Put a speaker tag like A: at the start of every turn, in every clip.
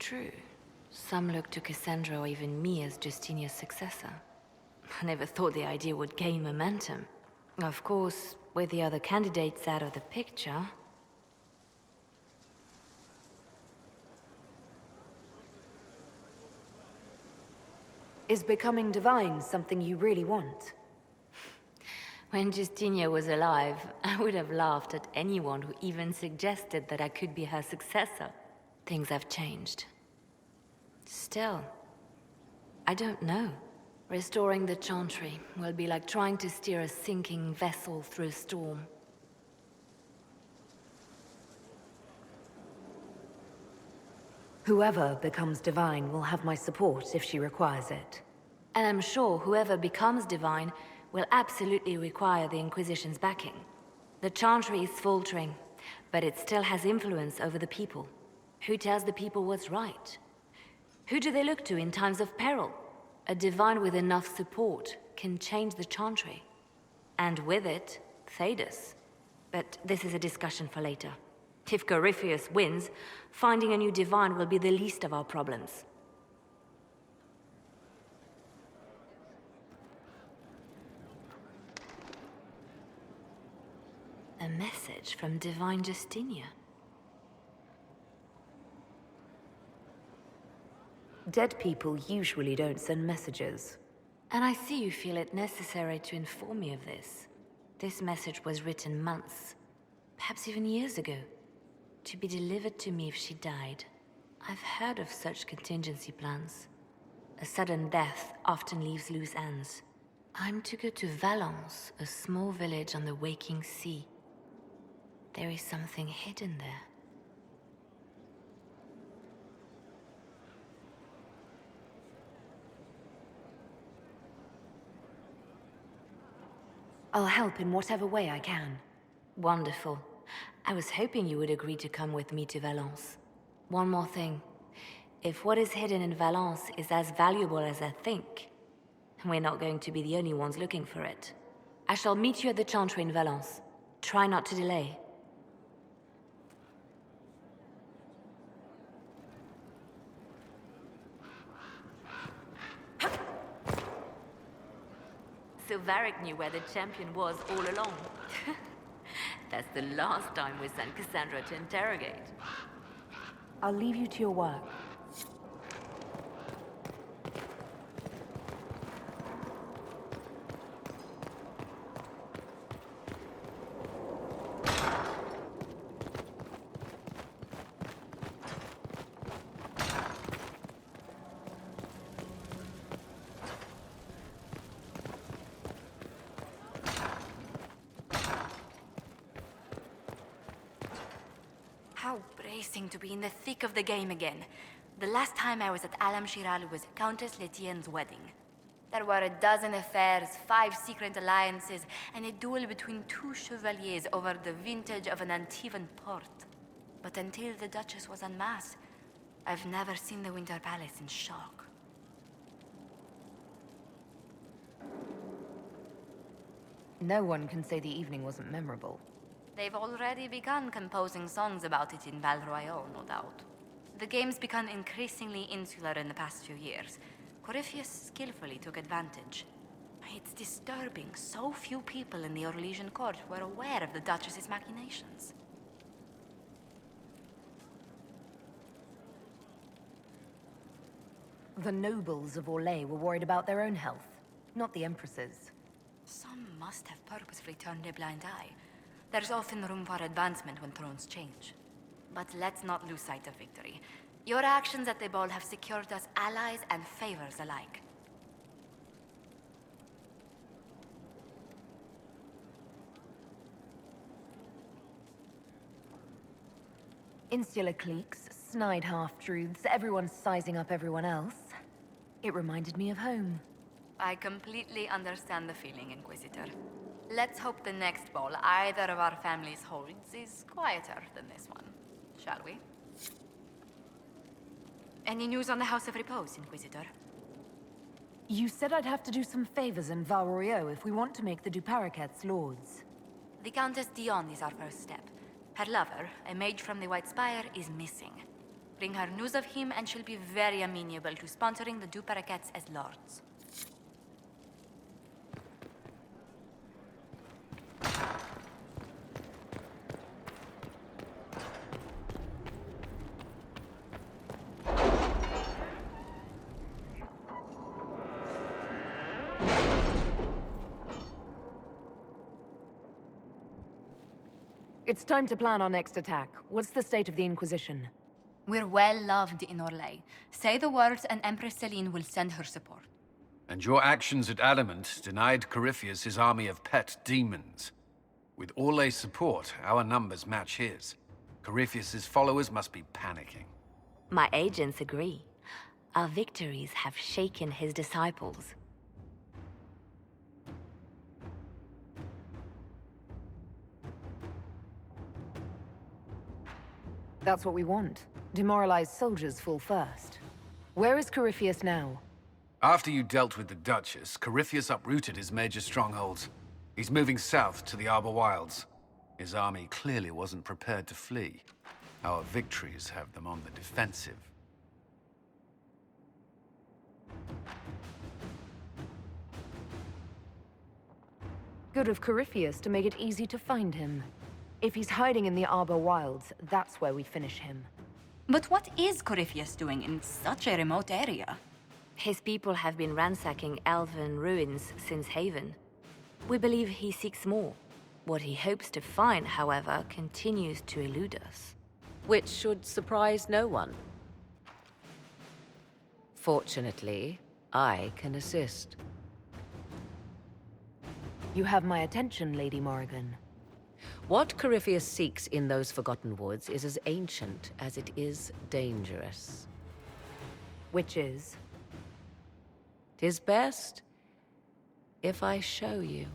A: true. Some look to Cassandra or even me as Justinia's successor. I never thought the idea would gain momentum. Of course, with the other candidates out of the picture...
B: Is becoming divine something you really want?
A: When Justinia was alive, I would have laughed at anyone who even suggested that I could be her successor. Things have changed. Still, I don't know. Restoring the Chantry will be like trying to steer a sinking vessel through a storm.
B: Whoever becomes divine will have my support if she requires it.
A: And I'm sure whoever becomes divine will absolutely require the Inquisition's backing. The Chantry is faltering, but it still has influence over the people. Who tells the people what's right? Who do they look to in times of peril? A divine with enough support can change the Chantry. And with it, Thedas. But this is a discussion for later. If Corypheus wins, finding a new divine will be the least of our problems. A message from Divine Justinia.
B: Dead people usually don't send messages.
A: And I see you feel it necessary to inform me of this. This message was written months, perhaps even years ago, to be delivered to me if she died. I've heard of such contingency plans. A sudden death often leaves loose ends. I'm to go to Valence, a small village on the waking sea. There is something hidden there.
B: I'll help in whatever way I can.
A: Wonderful. I was hoping you would agree to come with me to Valence. One more thing. If what is hidden in Valence is as valuable as I think, we're not going to be the only ones looking for it. I shall meet you at the Chantry in Valence. Try not to delay. So Varric knew where the champion was all along. That's the last time we sent Cassandra to interrogate.
B: I'll leave you to your work.
C: How bracing to be in the thick of the game again. The last time I was at Alam Shiral was Countess Letienne's wedding. There were a dozen affairs, 5 secret alliances, and a duel between 2 chevaliers over the vintage of an Antivan port. But until the Duchess was unmasked, I've never seen the Winter Palace in shock.
B: No one can say the evening wasn't memorable.
C: They've already begun composing songs about it in Val Royale, no doubt. The game's become increasingly insular in the past few years. Corypheus skillfully took advantage. It's disturbing so few people in the Orlesian court were aware of the Duchess's machinations.
B: The nobles of Orlais were worried about their own health, not the Empress's.
C: Some must have purposefully turned a blind eye. There's often room for advancement when thrones change. But let's not lose sight of victory. Your actions at the ball have secured us allies and favors alike.
B: Insular cliques, snide half-truths, everyone sizing up everyone else. It reminded me of home.
C: I completely understand the feeling, Inquisitor. Let's hope the next ball either of our families holds is quieter than this one, shall we? Any news on the House of Repose, Inquisitor?
B: You said I'd have to do some favors in Val Royale if we want to make the Duparaquets lords.
C: The Countess Dion is our first step. Her lover, a mage from the White Spire, is missing. Bring her news of him and she'll be very amenable to sponsoring the Duparakets as lords.
B: It's time to plan our next attack. What's the state of the Inquisition?
C: We're well loved in Orlais. Say the words and Empress Celine will send her support.
D: And your actions at Adamant denied Corypheus his army of pet demons. With Orlais' support, our numbers match his. Corypheus's followers must be panicking.
A: My agents agree. Our victories have shaken his disciples.
B: That's what we want. Demoralized soldiers fall first. Where is Corypheus now?
D: After you dealt with the Duchess, Corypheus uprooted his major strongholds. He's moving south to the Arbor Wilds. His army clearly wasn't prepared to flee. Our victories have them on the defensive.
B: Good of Corypheus to make it easy to find him. If he's hiding in the Arbor Wilds, that's where we finish him.
C: But what is Corypheus doing in such a remote area?
A: His people have been ransacking elven ruins since Haven. We believe he seeks more. What he hopes to find, however, continues to elude us.
E: Which should surprise no one. Fortunately, I can assist.
B: You have my attention, Lady Morrigan.
E: What Corypheus seeks in those Forgotten Woods is as ancient as it is dangerous.
B: Which is?
E: 'Tis best if I show you.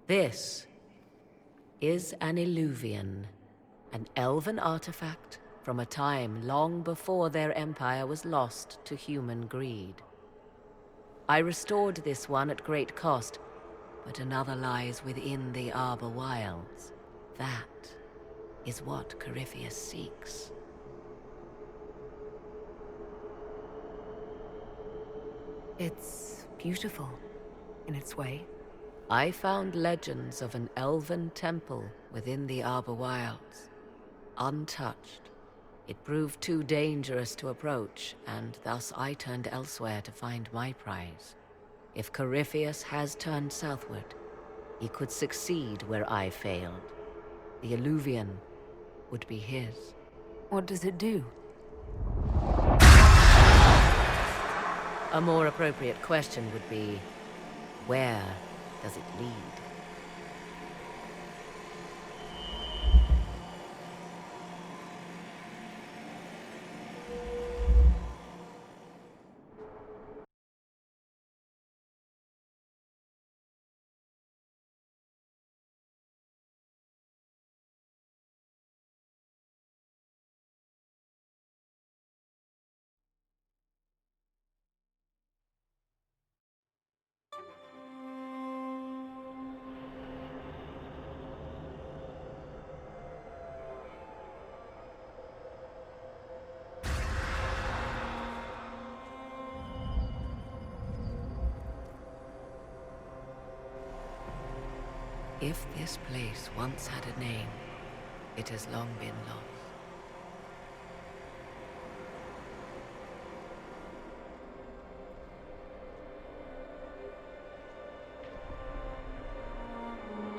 E: This is an Illuvian, an elven artifact from a time long before their empire was lost to human greed. I restored this one at great cost, but another lies within the Arbor Wilds. That is what Corypheus seeks.
B: It's beautiful, in its way.
E: I found legends of an elven temple within the Arbor Wilds, untouched. It proved too dangerous to approach, and thus I turned elsewhere to find my prize. If Corypheus has turned southward, he could succeed where I failed. The Illuvian would be his.
B: What does it do?
E: A more appropriate question would be, where does it lead? If this place once had a name, it has long been lost.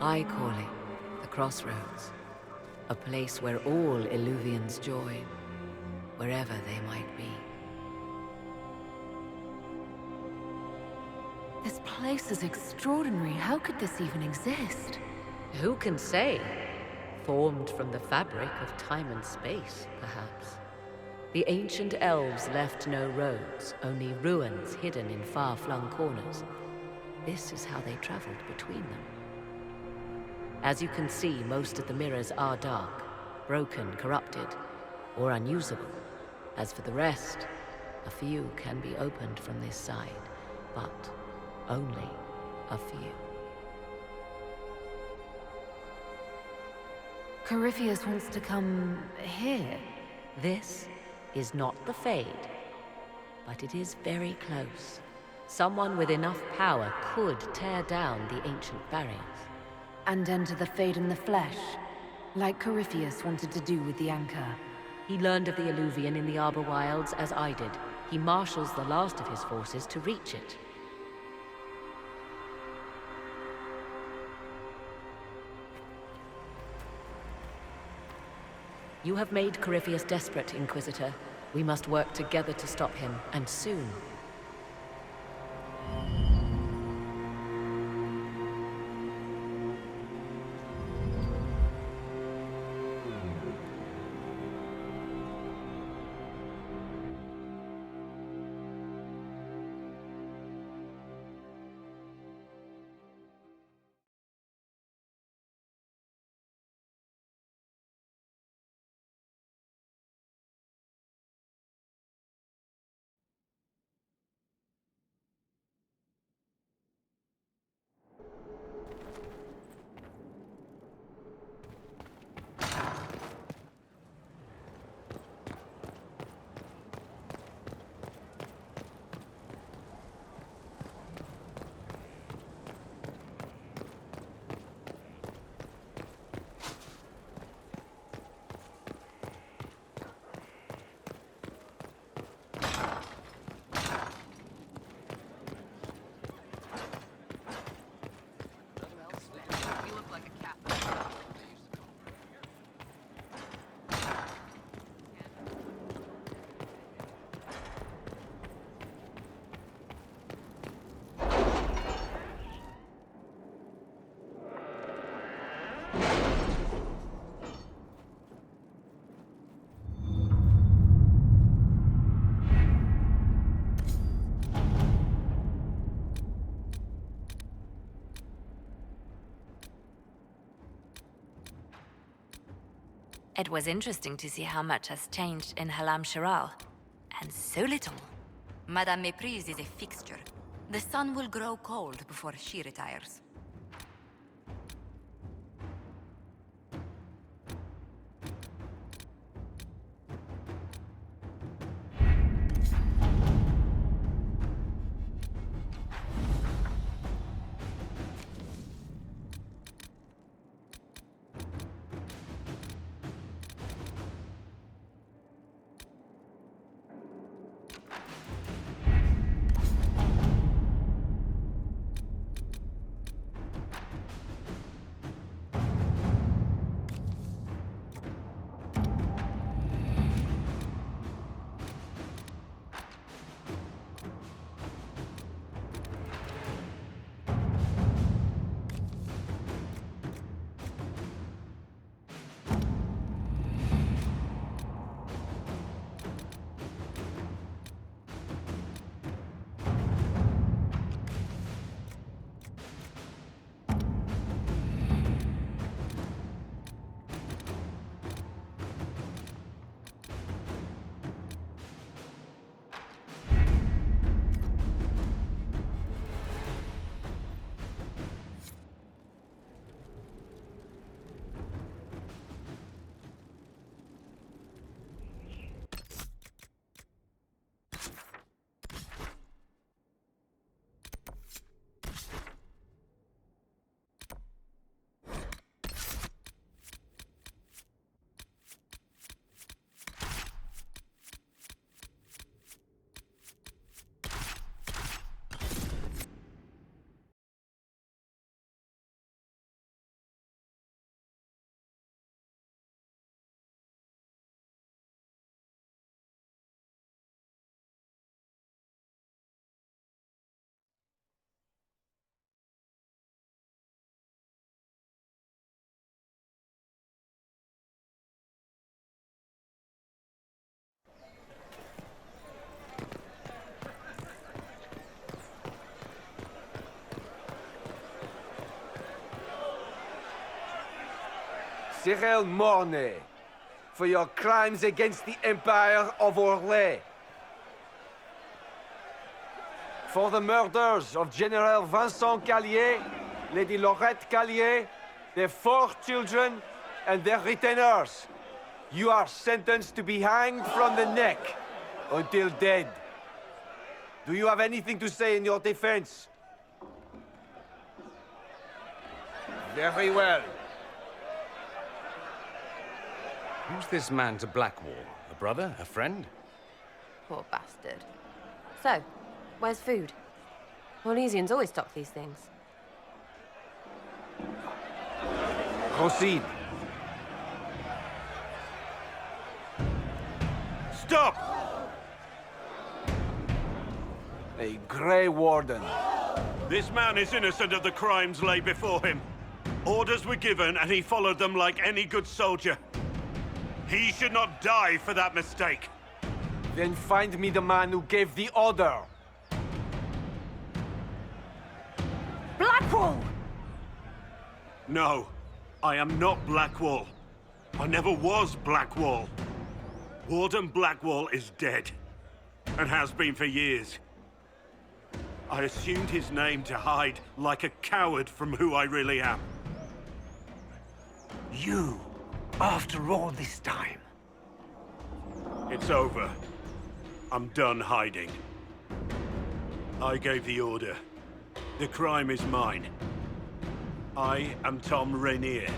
E: I call it the Crossroads, a place where all Illuvians join, wherever they might be.
B: This place is extraordinary. How could this even exist?
E: Who can say? Formed from the fabric of time and space, perhaps. The ancient elves left no roads, only ruins hidden in far-flung corners. This is how they traveled between them. As you can see, most of the mirrors are dark, broken, corrupted, or unusable. As for the rest, A few can be opened from this side, but only a few.
B: Corypheus wants to come here.
E: This is not the Fade, but it is very close. Someone with enough power could tear down the ancient barriers.
B: And enter the Fade in the flesh, like Corypheus wanted to do with the Anchor.
E: He learned of the Alluvian in the Arbor Wilds as I did. He marshals the last of his forces to reach it. You have made Corypheus desperate, Inquisitor. We must work together to stop him, and soon.
A: It was interesting to see how much has changed in Halam Shiral. And so little.
C: Madame Méprise is a fixture. The sun will grow cold before she retires.
F: Cyril Mornay, for your crimes against the Empire of Orlais. For the murders of General Vincent Callier, Lady Laurette Callier, their 4 children, and their retainers. You are sentenced to be hanged from the neck until dead. Do you have anything to say in your defense? Very well.
G: Who's this man to Blackwall? A brother? A friend?
H: Poor bastard. So, where's food? Orlesians always stock these things.
F: Proceed.
G: Stop!
F: A Grey Warden.
I: This man is innocent of the crimes laid before him. Orders were given, and he followed them like any good soldier. He should not die for that mistake.
F: Then find me the man who gave the order.
B: Blackwall!
I: No, I am not Blackwall. I never was Blackwall. Warden Blackwall is dead, and has been for years. I assumed his name to hide like a coward from who I really am.
J: You, after all this time.
I: It's over. I'm done hiding. I gave the order. The crime is mine. I am Tom Rainier.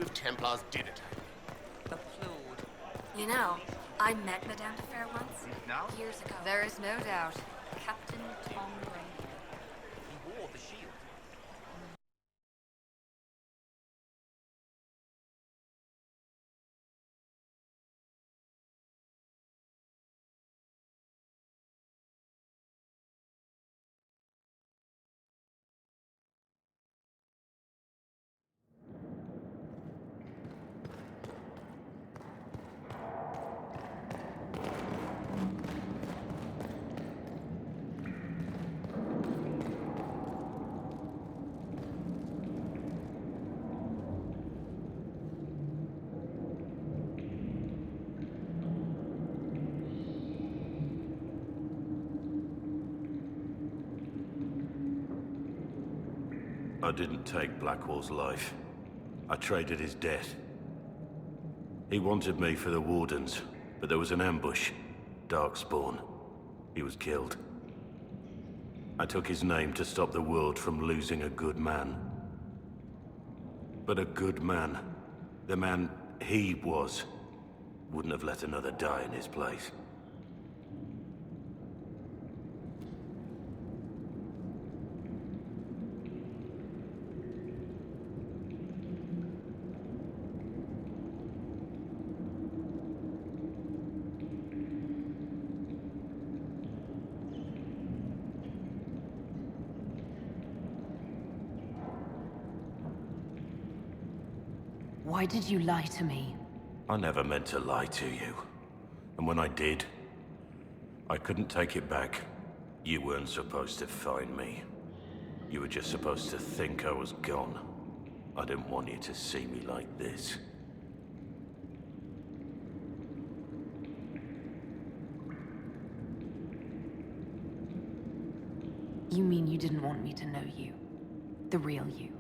K: If Templars did attack me.
C: Applaud. You know, I met Madame de Fer once.
K: Now?
C: Years ago. There is no doubt. Captain Tom Rainier.
K: He wore the shield.
I: I didn't take Blackwall's life. I traded his death. He wanted me for the Wardens, but there was an ambush. Darkspawn. He was killed. I took his name to stop the world from losing a good man. But a good man, the man he was, wouldn't have let another die in his place.
B: Why did you lie to me?
I: I never meant to lie to you. And when I did, I couldn't take it back. You weren't supposed to find me. You were just supposed to think I was gone. I didn't want you to see me like this.
B: You mean you didn't want me to know you? The real you?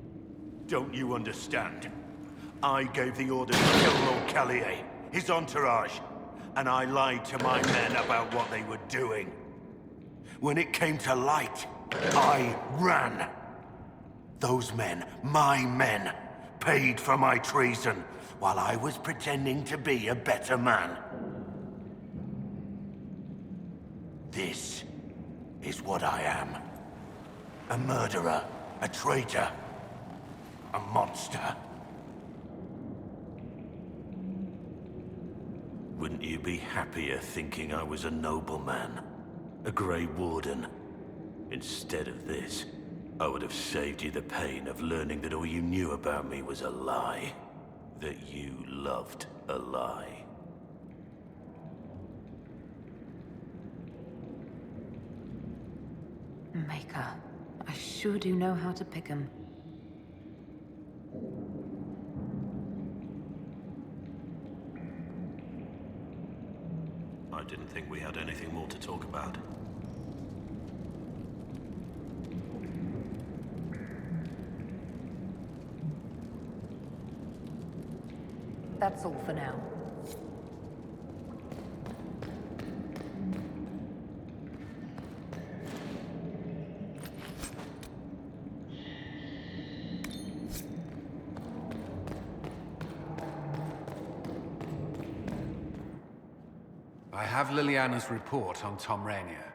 I: Don't you understand? I gave the order to kill Lord Callier, his entourage, and I lied to my men about what they were doing. When it came to light, I ran. Those men, my men, paid for my treason, while I was pretending to be a better man. This is what I am. A murderer, a traitor, a monster. Wouldn't you be happier thinking I was a nobleman? A Grey Warden? Instead of this, I would have saved you the pain of learning that all you knew about me was a lie. That you loved a lie.
B: Maker, I sure do know how to pick 'em.
I: I didn't think we had anything more to talk about.
B: That's all for now.
D: I have Liliana's report on Tom Rainier.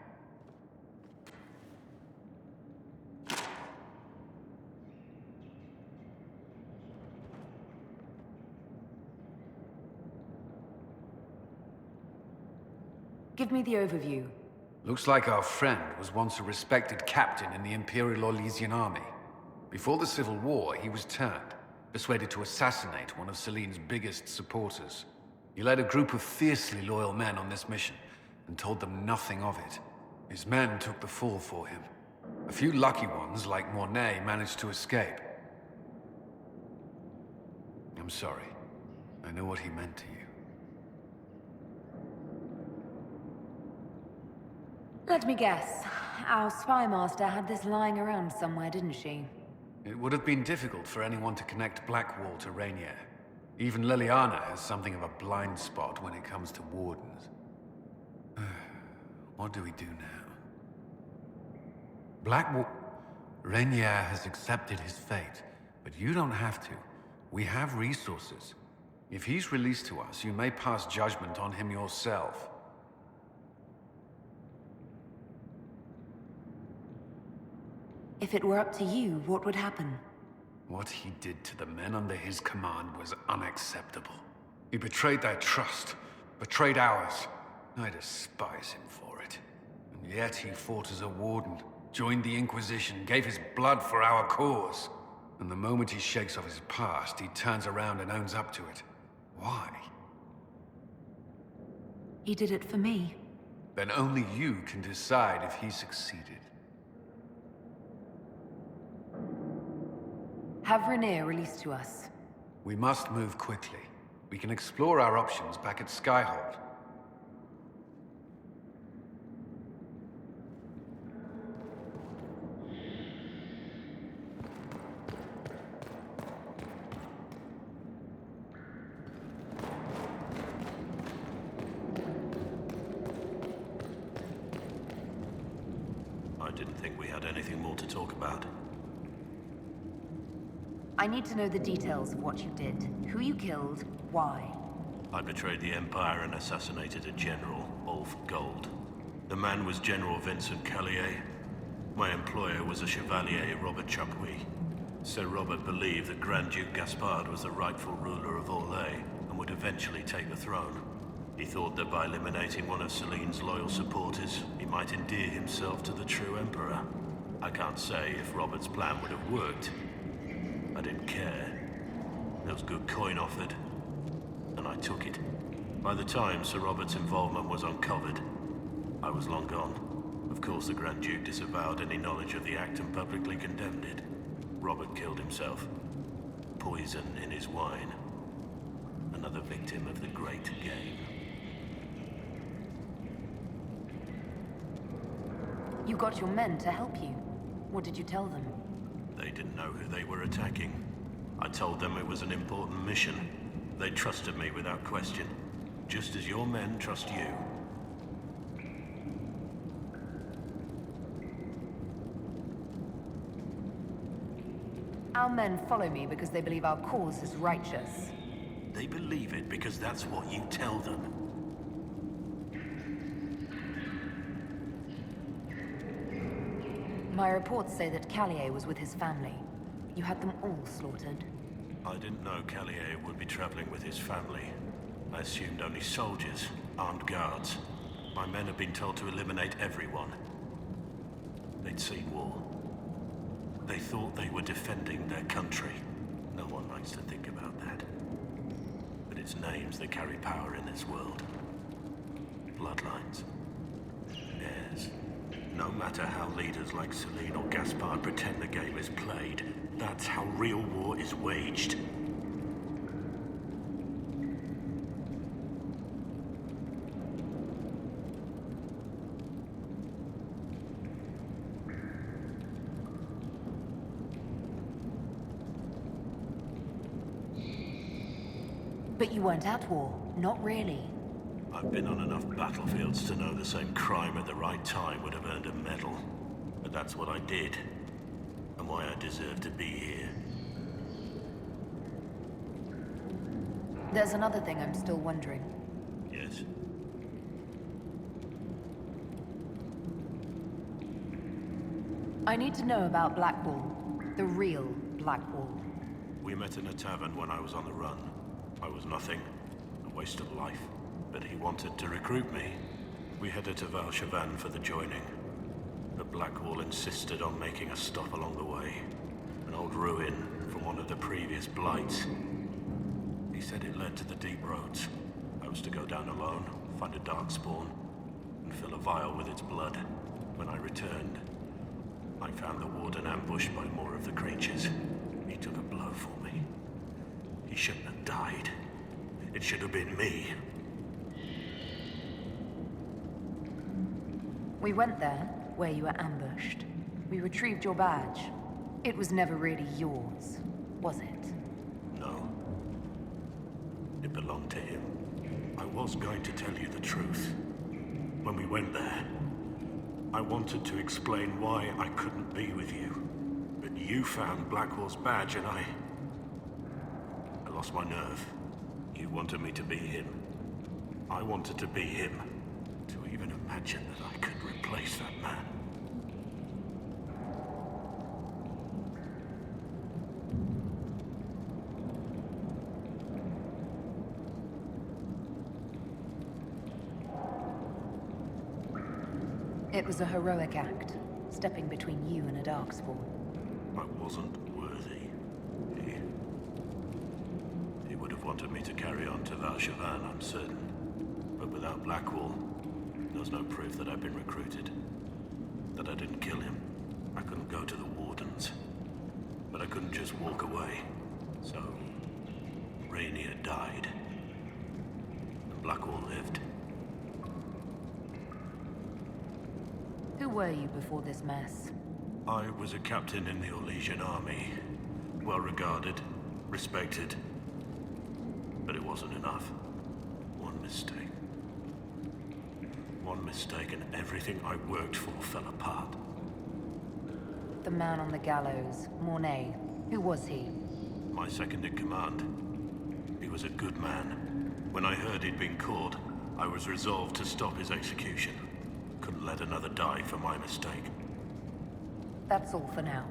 B: Give me the overview.
D: Looks like our friend was once a respected captain in the Imperial Orlesian army. Before the Civil War, he was turned, persuaded to assassinate one of Celene's biggest supporters. He led a group of fiercely loyal men on this mission, and told them nothing of it. His men took the fall for him. A few lucky ones, like Mornay, managed to escape. I'm sorry. I know what he meant to you.
B: Let me guess. Our spy master had this lying around somewhere, didn't she?
D: It would have been difficult for anyone to connect Blackwall to Rainier. Even Liliana has something of a blind spot when it comes to wardens. What do we do now? Blackwall... Rainier has accepted his fate, but you don't have to. We have resources. If he's released to us, you may pass judgment on him yourself.
B: If it were up to you, what would happen?
D: What he did to the men under his command was unacceptable. He betrayed their trust, betrayed ours. I despise him for it. And yet he fought as a warden, joined the Inquisition, gave his blood for our cause. And the moment he shakes off his past, he turns around and owns up to it. Why?
B: He did it for me.
D: Then only you can decide if he succeeded.
B: Have Rainier released to us.
D: We must move quickly. We can explore our options back at Skyhold.
I: I didn't think we had anything more to talk about.
B: I need to know the details of what you did. Who you killed, why.
I: I betrayed the Empire and assassinated a general, Ulf Gold. The man was General Vincent Callier. My employer was a Chevalier, Robert Chapuis. Sir Robert believed that Grand Duke Gaspard was the rightful ruler of Orlais and would eventually take the throne. He thought that by eliminating one of Celene's loyal supporters, he might endear himself to the true Emperor. I can't say if Robert's plan would have worked. I didn't care. There was good coin offered, and I took it. By the time Sir Robert's involvement was uncovered, I was long gone. Of course, the Grand Duke disavowed any knowledge of the act and publicly condemned it. Robert killed himself. Poison in his wine. Another victim of the Great Game.
B: You got your men to help you. What did you tell them?
I: They didn't know who they were attacking. I told them it was an important mission. They trusted me without question, just as your men trust you.
B: Our men follow me because they believe our cause is righteous.
I: They believe it because that's what you tell them.
B: My reports say that Callier was with his family. You had them all slaughtered.
I: I didn't know Callier would be traveling with his family. I assumed only soldiers, armed guards. My men had been told to eliminate everyone. They'd seen war. They thought they were defending their country. No one likes to think about that. But it's names that carry power in this world. Bloodlines. Heirs. No matter how leaders like Celine or Gaspard pretend the game is played, that's how real war is waged.
B: But you weren't at war. Not really.
I: I've been on enough battlefields to know the same crime at the right time would have earned a medal. But that's what I did. And why I deserve to be here.
B: There's another thing I'm still wondering.
I: Yes?
B: I need to know about Blackwall. The real Blackwall.
I: We met in a tavern when I was on the run. I was nothing. A waste of life. But he wanted to recruit me. We headed to Val-Chevan for the joining. But Blackwall insisted on making a stop along the way. An old ruin from one of the previous blights. He said it led to the deep roads. I was to go down alone, find a darkspawn, and fill a vial with its blood. When I returned, I found the warden ambushed by more of the creatures. He took a blow for me. He shouldn't have died. It should have been me.
B: We went there, where you were ambushed. We retrieved your badge. It was never really yours, was it?
I: No. It belonged to him. I was going to tell you the truth. When we went there, I wanted to explain why I couldn't be with you. But you found Blackwall's badge and I lost my nerve. You wanted me to be him. I wanted to be him. To even imagine that I could replace that man.
B: It was a heroic act, stepping between you and a darkspawn.
I: I wasn't worthy. He would have wanted me to carry on to Val-Chevan, I'm certain. But without Blackwall, there's no proof that I've been recruited. That I didn't kill him. I couldn't go to the Wardens. But I couldn't just walk away. So, Rainier died. And Blackwall lived.
B: Who were you before this mess?
I: I was a captain in the Orlesian army. Well regarded, respected. But it wasn't enough. One mistake. One mistake and everything I worked for fell apart.
B: The man on the gallows, Mornay. Who was he?
I: My second in command. He was a good man. When I heard he'd been caught, I was resolved to stop his execution. Couldn't let another die for my mistake.
B: That's all for now.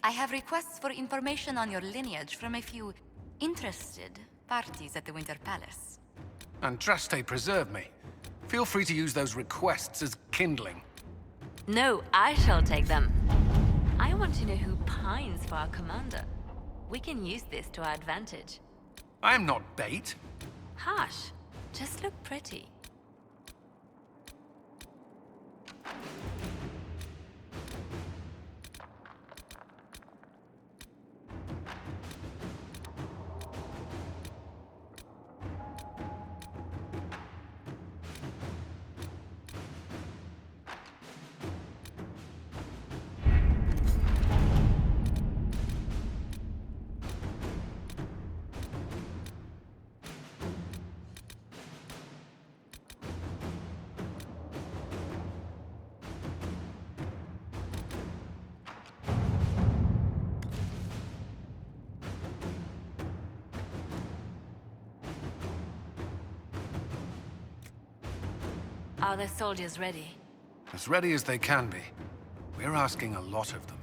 C: I have requests for information on your lineage from a few interested parties at the Winter Palace.
D: Andraste preserve me. Feel free to use those requests as kindling.
A: No, I shall take them. I want to know who pines for our commander. We can use this to our advantage.
D: I'm not bait.
A: Harsh. Just look pretty. Are the soldiers ready?
D: As ready as they can be. We're asking a lot of them.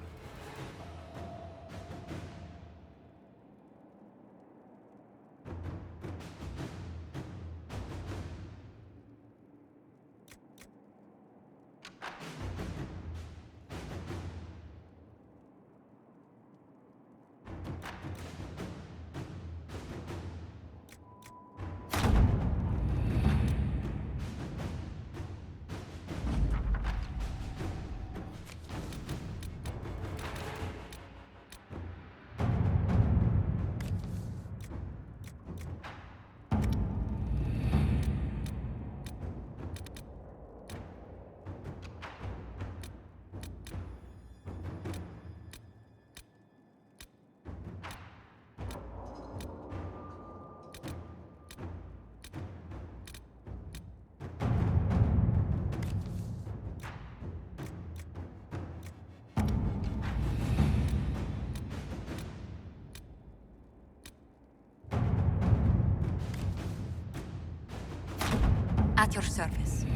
C: At your service.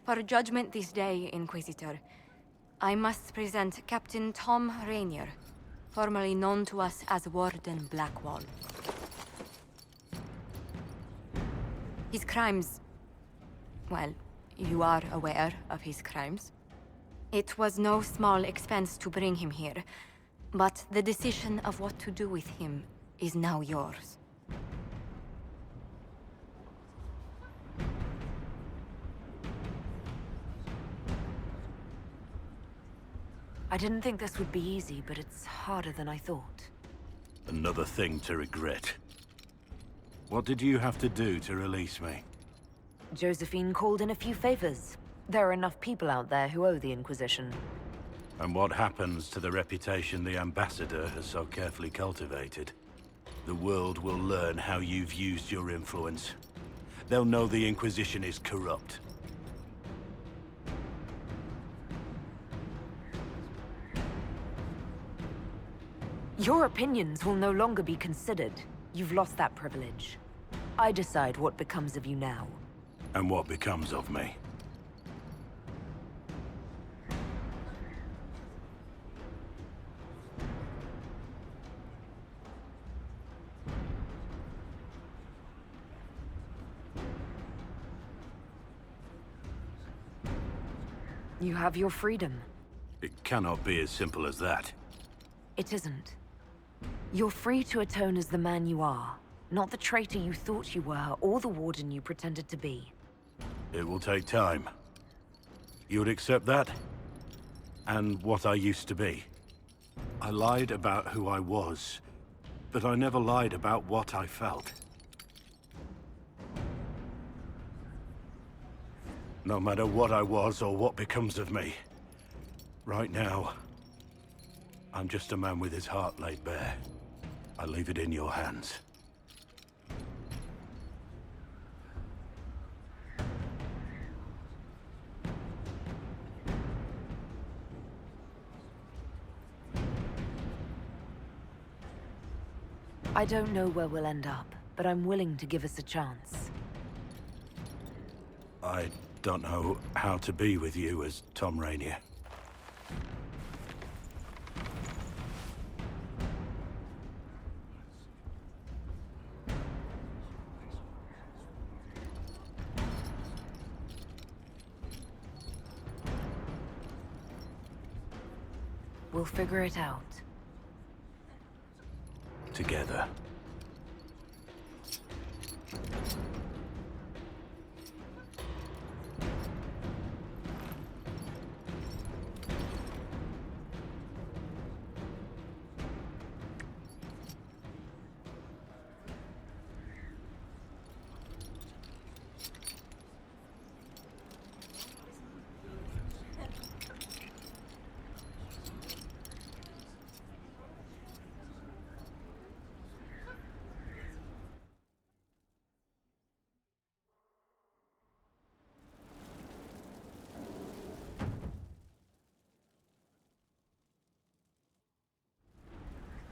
C: For judgment this day, Inquisitor, I must present Captain Tom Rainier, formerly known to us as Warden Blackwall. His crimes... well, you are aware of his crimes. It was no small expense to bring him here, but the decision of what to do with him is now yours.
B: I didn't think this would be easy, but it's harder than I thought.
I: Another thing to regret. What did you have to do to release me?
B: Josephine called in a few favors. There are enough people out there who owe the Inquisition.
I: And what happens to the reputation the Ambassador has so carefully cultivated? The world will learn how you've used your influence. They'll know the Inquisition is corrupt.
B: Your opinions will no longer be considered. You've lost that privilege. I decide what becomes of you now.
I: And what becomes of me?
B: You have your freedom.
I: It cannot be as simple as that.
B: It isn't. You're free to atone as the man you are, not the traitor you thought you were, or the warden you pretended to be.
I: It will take time. You would accept that? And what I used to be. I lied about who I was, but I never lied about what I felt. No matter what I was or what becomes of me, right now, I'm just a man with his heart laid bare. I leave it in your hands.
B: I don't know where we'll end up, but I'm willing to give us a chance.
I: I don't know how to be with you as Tom Rainier.
B: We'll figure it out.
I: Together.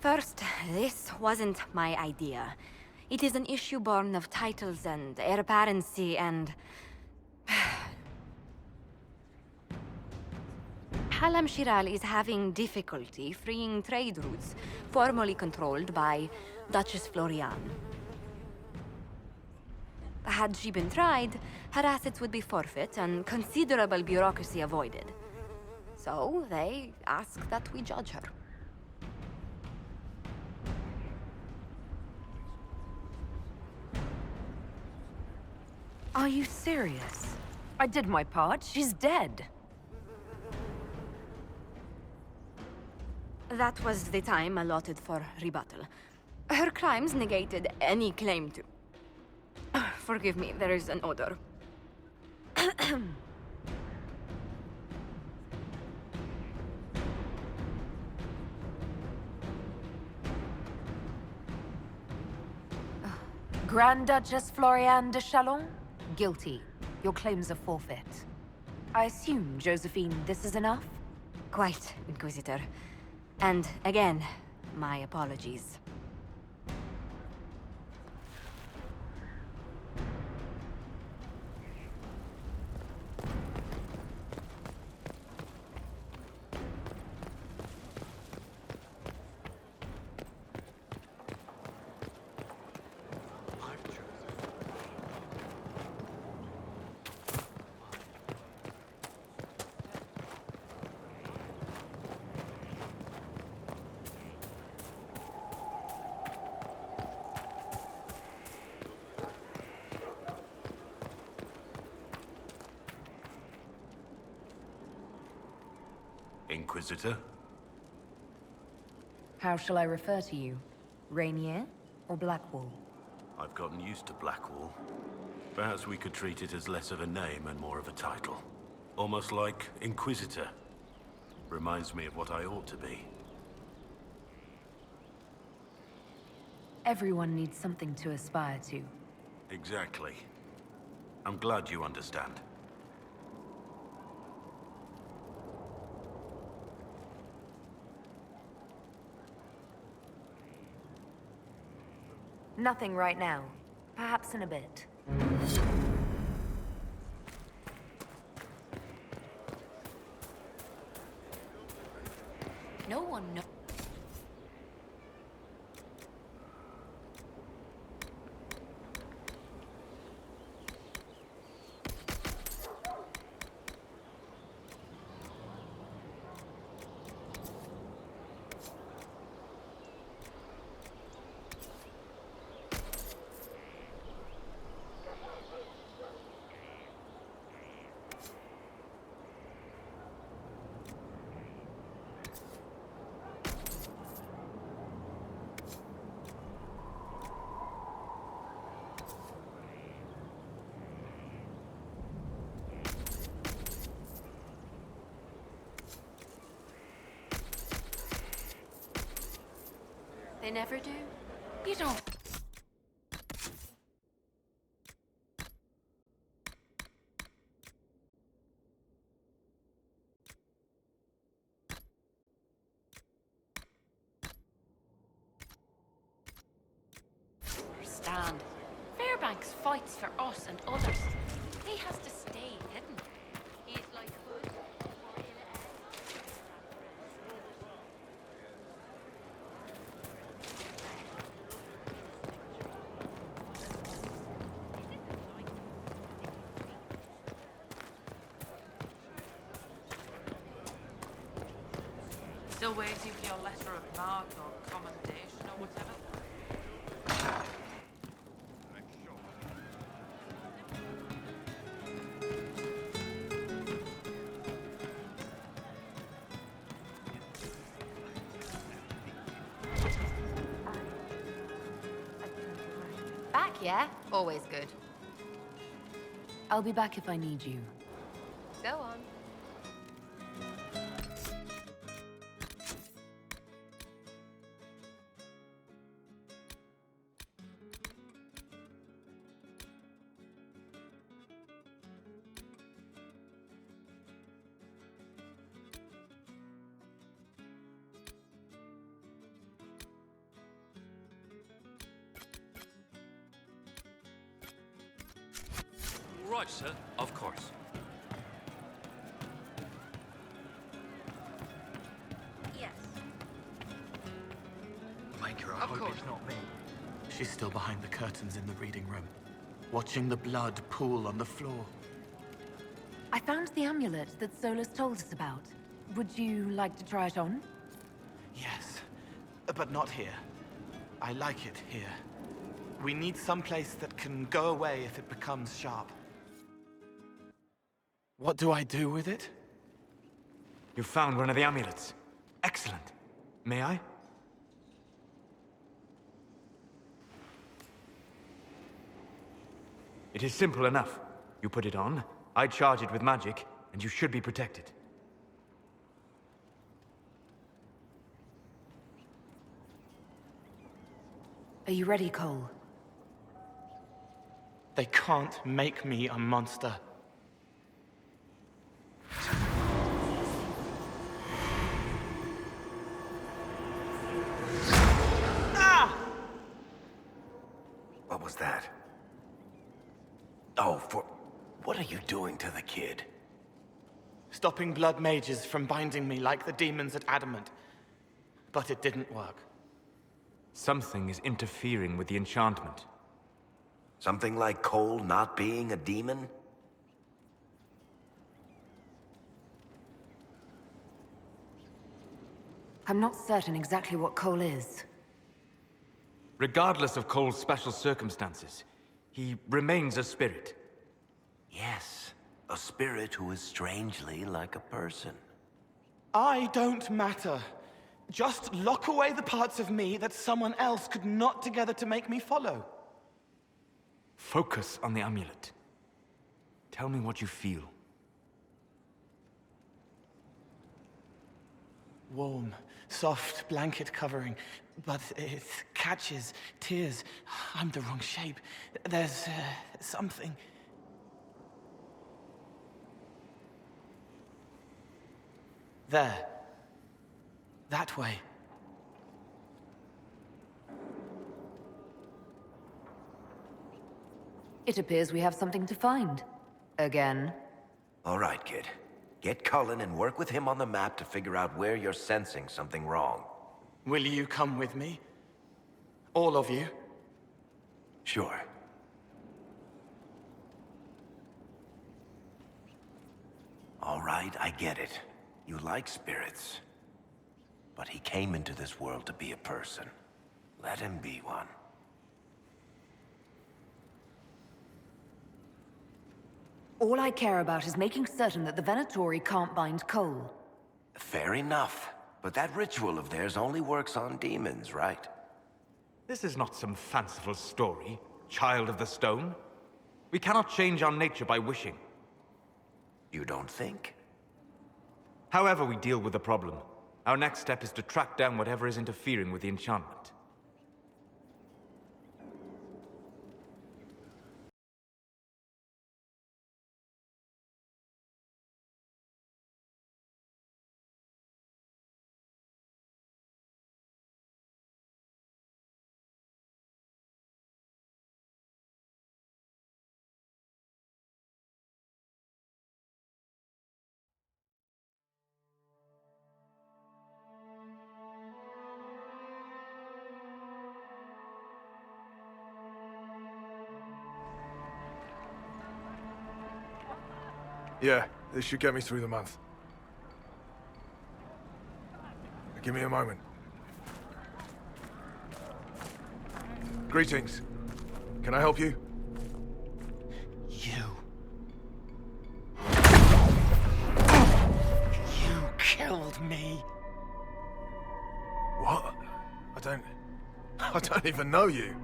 C: First, this wasn't my idea. It is an issue born of titles and heir apparency and... Halam Shiral is having difficulty freeing trade routes formerly controlled by Duchess Florian. Had she been tried, her assets would be forfeit and considerable bureaucracy avoided. So they ask that we judge her.
B: Are you serious? I did my part. She's dead.
C: That was the time allotted for rebuttal. Her crimes negated any claim to... Forgive me, there is an odor.
B: Grand Duchess Florian de Chalon? Guilty. Your claims are forfeit. I assume, Josephine, this is enough?
C: Quite, Inquisitor. And again, my apologies.
I: Inquisitor?
B: How shall I refer to you? Rainier or Blackwall?
I: I've gotten used to Blackwall. Perhaps we could treat it as less of a name and more of a title. Almost like Inquisitor. Reminds me of what I ought to be.
B: Everyone needs something to aspire to.
I: Exactly. I'm glad you understand.
B: Nothing right now. Perhaps in a bit.
C: No one knows. They never do? You don't... Understand. Fairbanks fights for us and others. He has to stay hidden. He's like good or ill
L: Still waiting for your letter of marque or commendation or whatever?
H: Back, yeah? Always good.
B: I'll be back if I need you.
H: Go on.
K: Right, sir. Of course.
C: Yes.
J: Maker, I hope it's not me. She's still behind the curtains in the reading room, watching the blood pool on the floor.
B: I found the amulet that Solus told us about. Would you like to try it on?
J: Yes, but not here. I like it here. We need someplace that can go away if it becomes sharp. What do I do with it?
M: You found one of the amulets. Excellent. May I? It is simple enough. You put it on, I charge it with magic, and you should be protected.
B: Are you ready, Cole?
J: They can't make me a monster.
N: What was that? Oh, what are you doing to the kid?
J: Stopping blood mages from binding me like the demons at Adamant. But it didn't work.
M: Something is interfering with the enchantment.
N: Something like Cole not being a demon?
B: I'm not certain exactly what Cole is.
M: Regardless of Cole's special circumstances, he remains a spirit.
N: Yes, a spirit who is strangely like a person.
J: I don't matter. Just lock away the parts of me that someone else could knot together to make me follow.
M: Focus on the amulet. Tell me what you feel.
J: Warm, soft blanket covering, but it catches tears. I'm the wrong shape. There's something. There. That way.
B: It appears we have something to find. Again.
N: All right, kid. Get Cullen and work with him on the map to figure out where you're sensing something wrong.
J: Will you come with me? All of you?
N: Sure. All right, I get it. You like spirits. But he came into this world to be a person. Let him be one.
B: All I care about is making certain that the Venatori can't bind Cole.
N: Fair enough. But that ritual of theirs only works on demons, right?
M: This is not some fanciful story, child of the stone. We cannot change our nature by wishing.
N: You don't think?
M: However we deal with the problem, our next step is to track down whatever is interfering with the enchantment.
O: Yeah, this should get me through the month. Give me a moment. Greetings. Can I help you?
J: You killed me.
O: What? I don't even know you.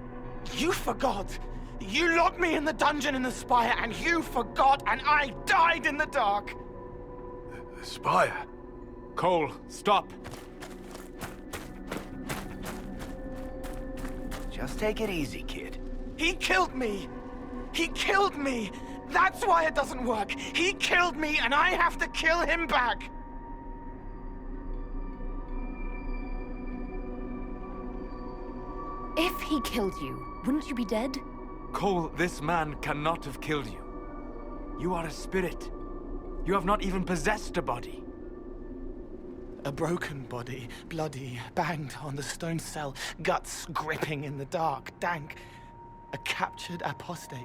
J: You forgot. You locked me in the dungeon in the Spire, and you forgot, and I died in the dark.
O: The Spire?
M: Cole, stop.
N: Just take it easy, kid.
J: He killed me. He killed me. That's why it doesn't work. He killed me, and I have to kill him back.
B: If he killed you, wouldn't you be dead?
M: Cole, this man cannot have killed you. You are a spirit. You have not even possessed a body.
J: A broken body, bloody, banged on the stone cell, guts gripping in the dark, dank. A captured apostate.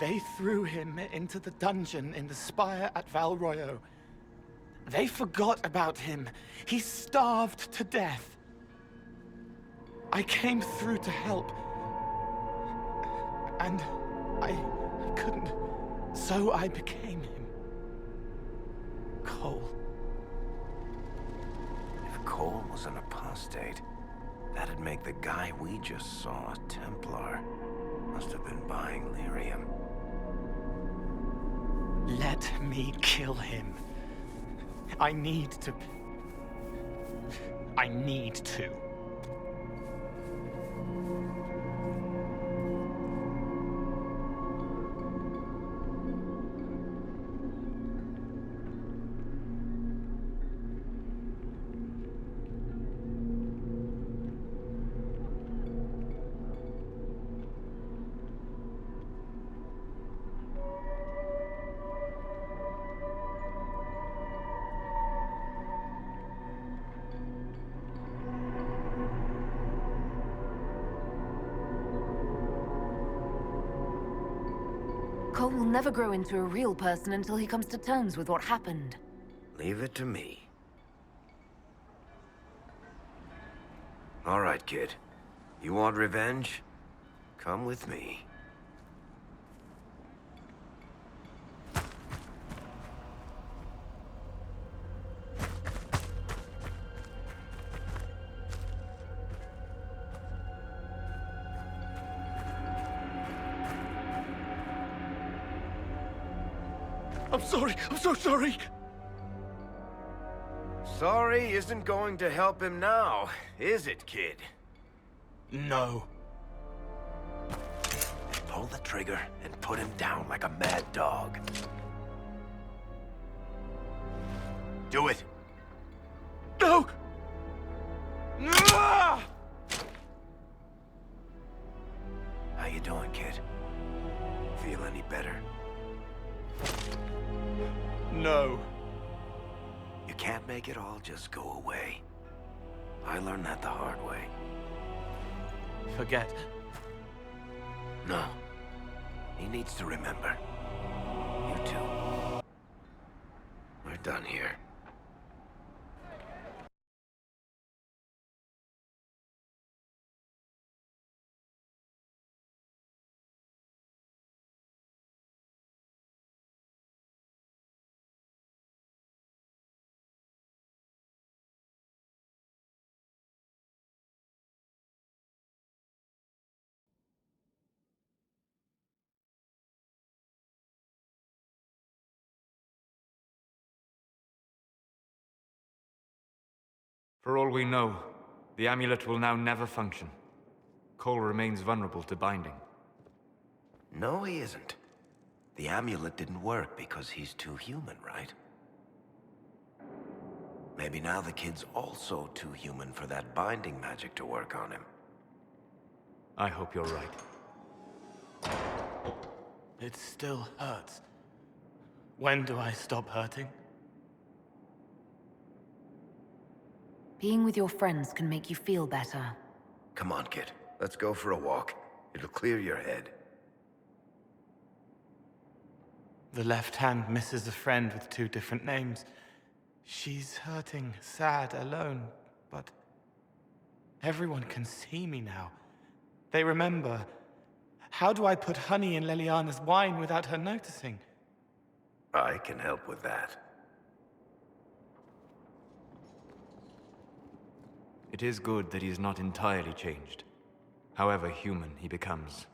J: They threw him into the dungeon in the Spire at Val Royo. They forgot about him. He starved to death. I came through to help. And I couldn't. So I became him. Cole.
N: If Cole was an apostate, that'd make the guy we just saw a Templar. Must have been buying lyrium.
J: Let me kill him. I need to.
B: Cole will never grow into a real person until he comes to terms with what happened.
N: Leave it to me. All right, kid. You want revenge? Come with me.
O: I'm sorry. I'm so sorry.
N: Sorry isn't going to help him now, is it, kid?
J: No.
N: Pull the trigger and put him down like a mad dog. Do it.
J: No!
N: How you doing, kid? Feel any better?
J: No.
N: You can't make it all just go away. I learned that the hard way.
J: Forget.
N: No. He needs to remember. You too. We're done here.
M: For all we know, the amulet will now never function. Cole remains vulnerable to binding.
N: No, he isn't. The amulet didn't work because he's too human, right? Maybe now the kid's also too human for that binding magic to work on him.
M: I hope you're right.
J: It still hurts. When do I stop hurting?
B: Being with your friends can make you feel better.
N: Come on, kid. Let's go for a walk. It'll clear your head.
J: The left hand misses a friend with 2 different names. She's hurting, sad, alone, but everyone can see me now. They remember. How do I put honey in Leliana's wine without her noticing?
N: I can help with that.
M: It is good that he is not entirely changed, however human he becomes.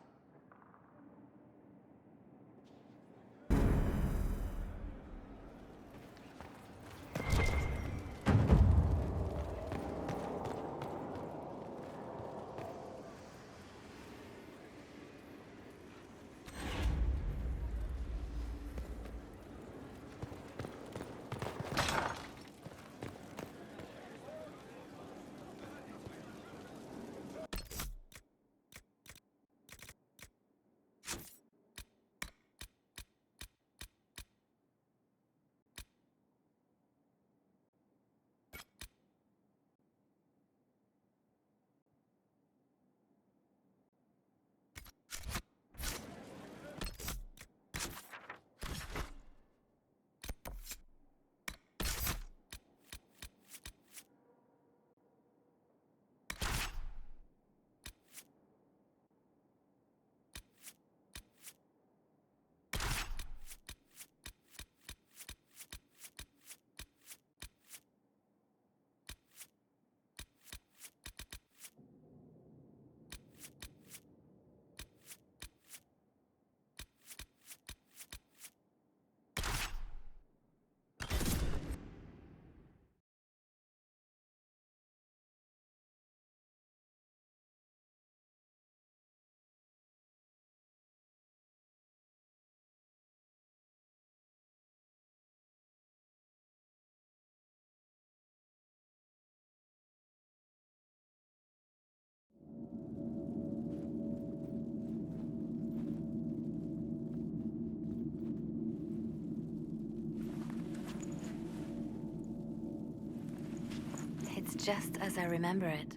A: It's just as I remember it.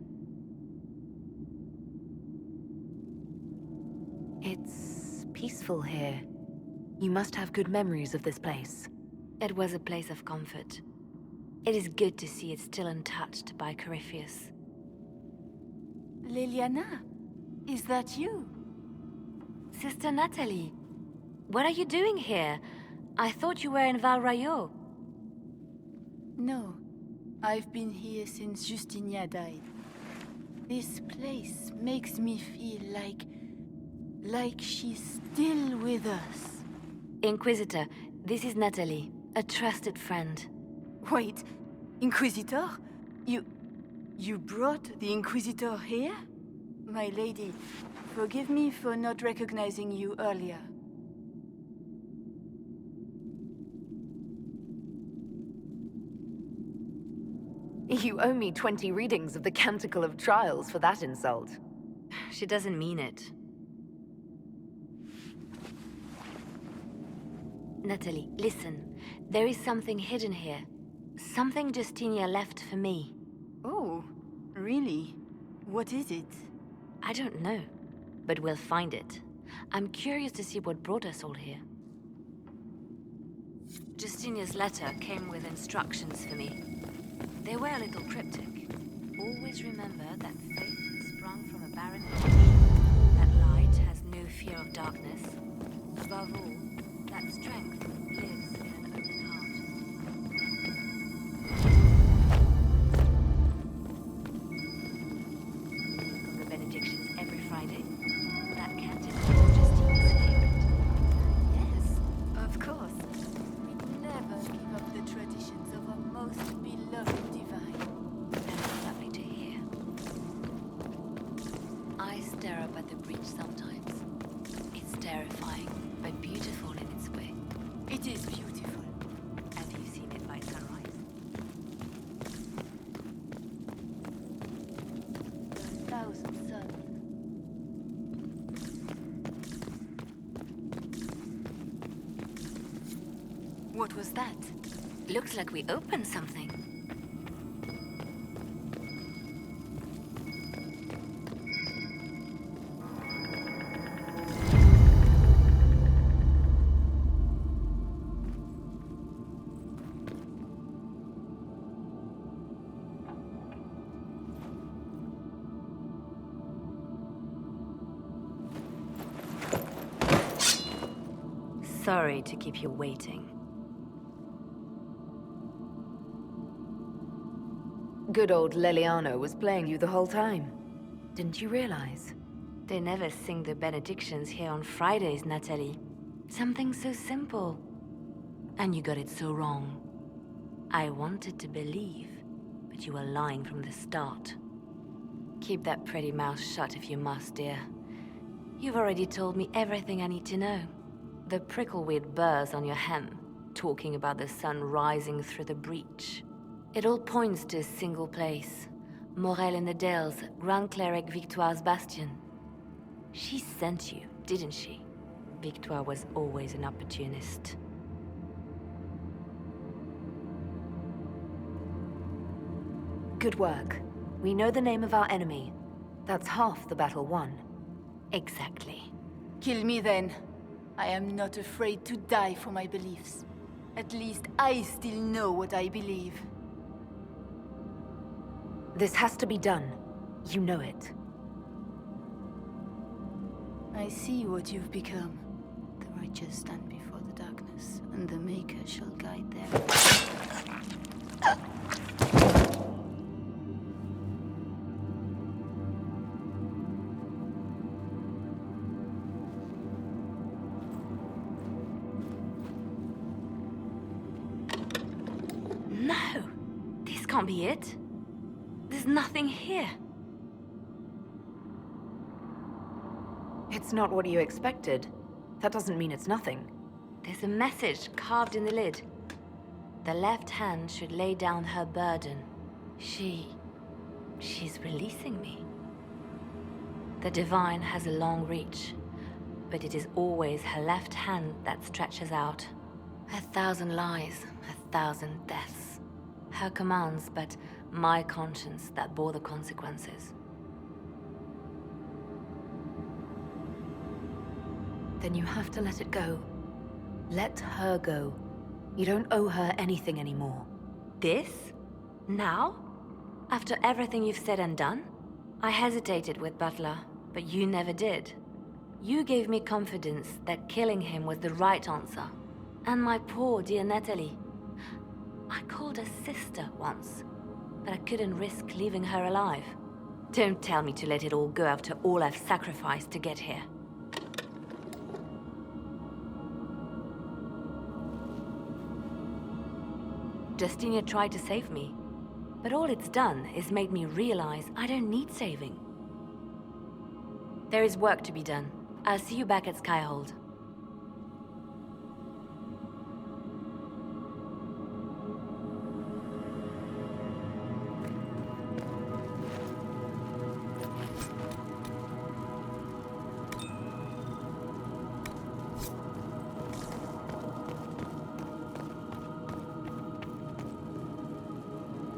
A: It's peaceful here. You must have good memories of this place. It was a place of comfort. It is good to see it still untouched by Corypheus.
C: Leliana, is that you?
A: Sister Natalie, what are you doing here? I thought you were in Val Rayo.
C: No, I've been here since Justinia died. This place makes me feel like she's still with us.
A: Inquisitor, this is Natalie, a trusted friend.
C: Wait, Inquisitor? You brought the Inquisitor here? My lady, forgive me for not recognizing you earlier.
B: You owe me 20 readings of the Canticle of Trials for that insult.
A: She doesn't mean it. Natalie, listen. There is something hidden here. Something Justinia left for me.
C: Oh, really? What is it?
A: I don't know, but we'll find it. I'm curious to see what brought us all here. Justinia's letter came with instructions for me. They were a little cryptic. Always remember that faith sprung from a barren heart, that light has no fear of darkness. Above all, that strength lives in an open heart. From the benedictions every Friday. That cantic was Justinia's favorite.
C: Yes, of course. We never give up the traditions of our most beloved divine.
A: Very lovely to hear. I stare up at the breach sometimes. It's terrifying, but beautiful in its way.
C: It is beautiful.
A: Have you seen it by sunrise?
C: The thousand suns.
A: What was that? Looks like we opened something. Sorry to keep you waiting.
B: Good old Leliano was playing you the whole time. Didn't you realize?
A: They never sing the benedictions here on Fridays, Natalie. Something so simple. And you got it so wrong. I wanted to believe, but you were lying from the start. Keep that pretty mouth shut if you must, dear. You've already told me everything I need to know. The prickleweed burrs on your hem, talking about the sun rising through the breach. It all points to a single place. Morel in the Dales, Grand Cleric Victoire's bastion. She sent you, didn't she? Victoire was always an opportunist.
B: Good work. We know the name of our enemy. That's half the battle won.
A: Exactly.
P: Kill me then. I am not afraid to die for my beliefs. At least I still know what I believe.
B: This has to be done. You know it.
P: I see what you've become. The righteous stand before the darkness, and the Maker shall guide them.
A: No! This can't be it. There's nothing here.
B: It's not what you expected. That doesn't mean it's nothing.
A: There's a message carved in the lid. The left hand should lay down her burden. She's releasing me. The Divine has a long reach, but it is always her left hand that stretches out. 1,000 lies, 1,000 deaths. Her commands, but my conscience that bore the consequences.
B: Then you have to let it go. Let her go. You don't owe her anything anymore.
A: This? Now? After everything you've said and done? I hesitated with Butler, but you never did. You gave me confidence that killing him was the right answer. And my poor dear Natalie. I called her sister once, but I couldn't risk leaving her alive. Don't tell me to let it all go after all I've sacrificed to get here. Justinia tried to save me, but all it's done is made me realize I don't need saving. There is work to be done. I'll see you back at Skyhold.